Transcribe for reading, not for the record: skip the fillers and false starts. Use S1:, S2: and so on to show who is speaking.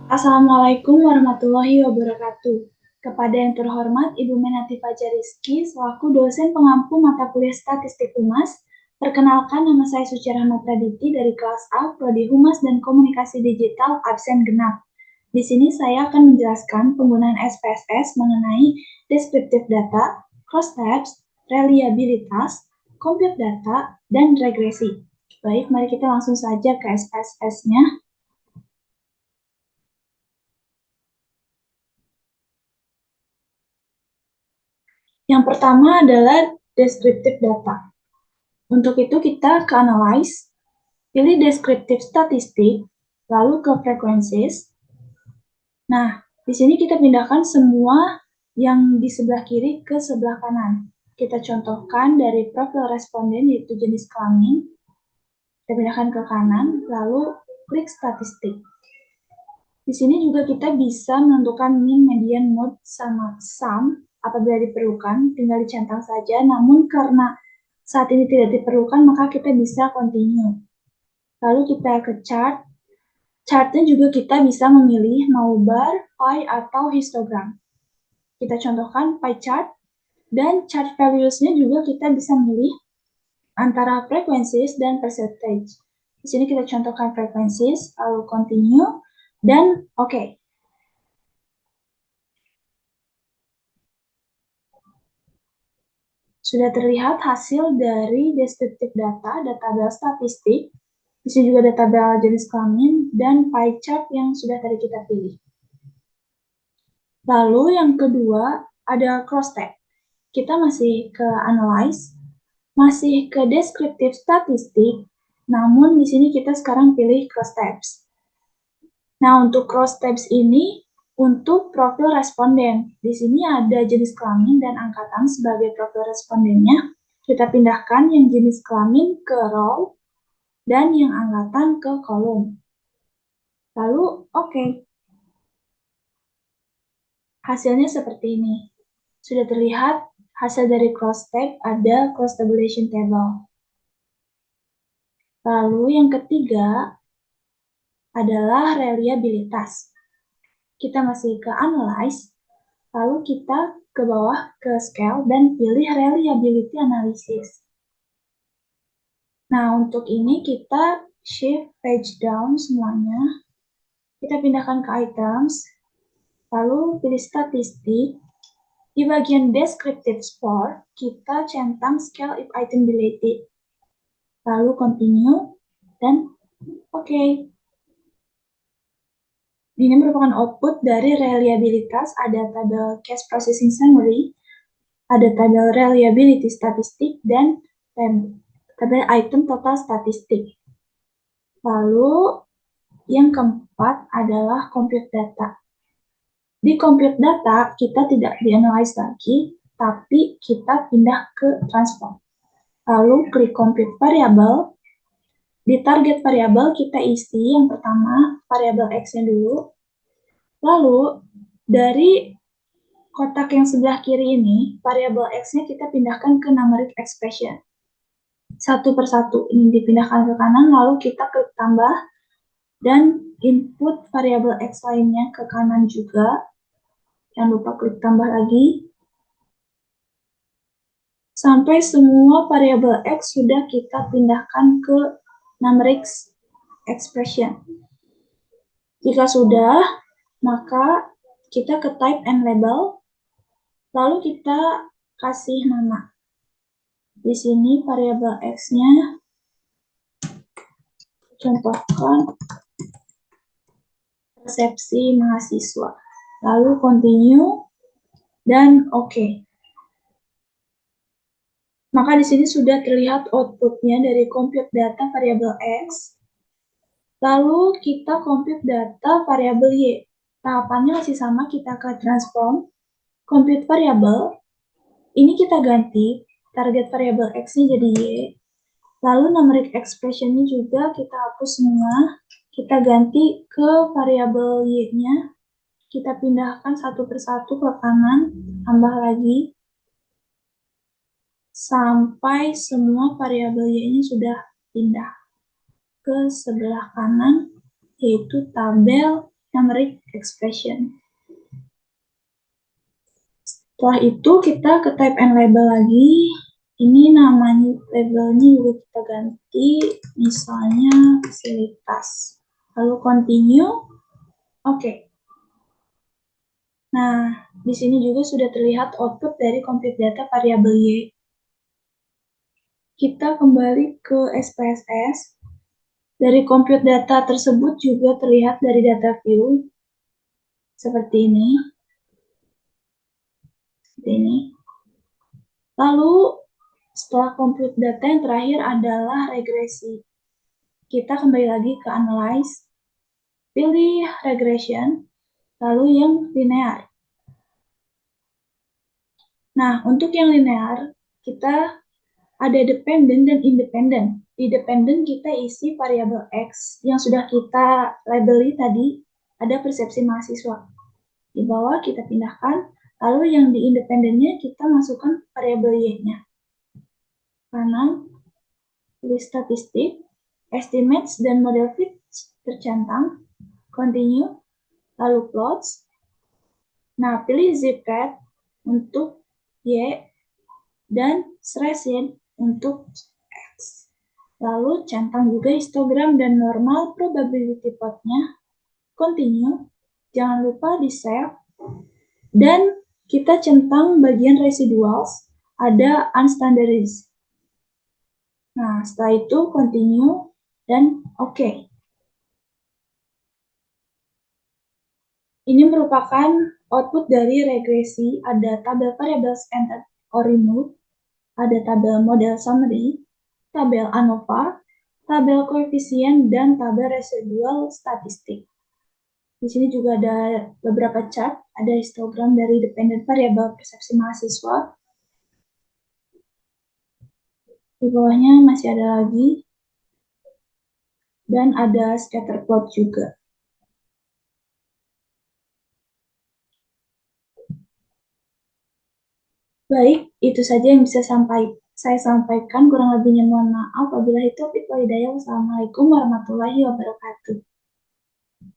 S1: Assalamualaikum warahmatullahi wabarakatuh. Kepada yang terhormat Ibu Menati Fajar Rizky, selaku dosen pengampu mata kuliah Statistik Humas, perkenalkan nama saya Suci Rahmat Raditi dari kelas A, Prodi Humas dan Komunikasi Digital, absen genap. Di sini saya akan menjelaskan penggunaan SPSS mengenai descriptive data, crosstabs, reliabilitas, compute data, dan regresi. Baik, mari kita langsung saja ke SPSS-nya. Yang pertama adalah descriptive data. Untuk itu kita ke analyze, pilih descriptive statistik, lalu ke frequencies. Nah, di sini kita pindahkan semua yang di sebelah kiri ke sebelah kanan. Kita contohkan dari profil responden yaitu jenis kelamin. Kita pindahkan ke kanan, lalu klik statistik. Di sini juga kita bisa menentukan mean, median, mode, sama sum. Apabila diperlukan, tinggal dicentang saja. Namun karena saat ini tidak diperlukan, maka kita bisa continue. Lalu kita ke chart. Chartnya juga kita bisa memilih mau bar, pie, atau histogram. Kita contohkan pie chart. Dan chart values-nya juga kita bisa memilih antara frequencies dan percentage. Di sini kita contohkan frequencies, lalu continue, dan oke. Sudah terlihat hasil dari descriptive data, tabel statistik, di sini juga tabel jenis kelamin, dan pie chart yang sudah tadi kita pilih. Lalu yang kedua ada crosstab. Kita masih ke analyze, masih ke descriptive statistik, namun di sini kita sekarang pilih crosstabs. Nah, untuk crosstabs ini untuk profil responden. Di sini ada jenis kelamin dan angkatan sebagai profil respondennya. Kita pindahkan yang jenis kelamin ke row dan yang angkatan ke kolom. Lalu, oke. Hasilnya seperti ini. Sudah terlihat hasil dari crosstab ada cross tabulation table. Lalu yang ketiga adalah reliabilitas. Kita masih ke analyze, lalu kita ke bawah ke scale dan pilih reliability analysis. Nah, untuk ini kita shift page down semuanya. Kita pindahkan ke items, lalu pilih statistik. Di bagian descriptive score, kita centang scale if item deleted. Lalu continue, dan oke. Ini merupakan output dari reliabilitas, ada tabel cache processing summary, ada tabel reliability statistik, dan tabel item total statistik. Lalu yang keempat adalah compute data. Di compute data kita tidak di-analyze lagi, tapi kita pindah ke transform. Lalu klik compute variable. Di target variabel kita isi yang pertama variabel X-nya dulu. Lalu dari kotak yang sebelah kiri ini, variabel X-nya kita pindahkan ke numeric expression. Satu persatu ini dipindahkan ke kanan, lalu kita klik tambah dan input variabel X lainnya ke kanan juga. Jangan lupa klik tambah lagi. Sampai semua variabel X sudah kita pindahkan ke numeric expression. Jika sudah, maka kita ke type and label, lalu kita kasih nama. Di sini variabel X-nya contohkan persepsi mahasiswa. Lalu continue dan oke. Maka di sini sudah terlihat outputnya dari compute data variabel X. Lalu kita compute data variabel Y. Tahapannya masih sama, kita ke transform, compute variable. Ini kita ganti, target variabel X-nya jadi Y. Lalu numeric expression-nya juga kita hapus semua. Kita ganti ke variabel Y-nya. Kita pindahkan satu persatu ke kanan, tambah lagi. Sampai semua variabel Y-nya sudah pindah ke sebelah kanan, yaitu tabel numeric expression. Setelah itu kita ke type and label lagi. Ini namanya labelnya juga kita ganti, misalnya fasilitas. Lalu continue. Oke. Nah, di sini juga sudah terlihat output dari compute data variabel Y. Kita kembali ke SPSS. Dari compute data tersebut juga terlihat dari data view. Seperti ini. Lalu, setelah compute data yang terakhir adalah regresi. Kita kembali lagi ke analyze, pilih regression, lalu yang linear. Nah, untuk yang linear, kita ada dependent dan independent. Di dependent kita isi variabel X yang sudah kita labeli tadi, ada persepsi mahasiswa. Di bawah kita pindahkan, lalu yang di independennya kita masukkan variabel Y-nya. Kanan, list statistik, estimates, dan model fit tercentang, continue, lalu plots. Nah, pilih zipcat untuk Y dan sracid untuk X. Lalu centang juga histogram dan normal probability plotnya, continue, jangan lupa di save, dan kita centang bagian residuals, ada unstandardized. Nah, setelah itu continue dan oke. Ini merupakan output dari regresi, ada tabel variables entered or removed, ada tabel model summary, tabel ANOVA, tabel koefisien, dan tabel residual statistik. Di sini juga ada beberapa chart, ada histogram dari dependent variable persepsi mahasiswa. Di bawahnya masih ada lagi, dan ada scatter plot juga. Baik, itu saja yang bisa saya sampaikan. Kurang lebihnya mohon maaf. Wabillahi taufiq wal hidayah. Wassalamualaikum warahmatullahi wabarakatuh.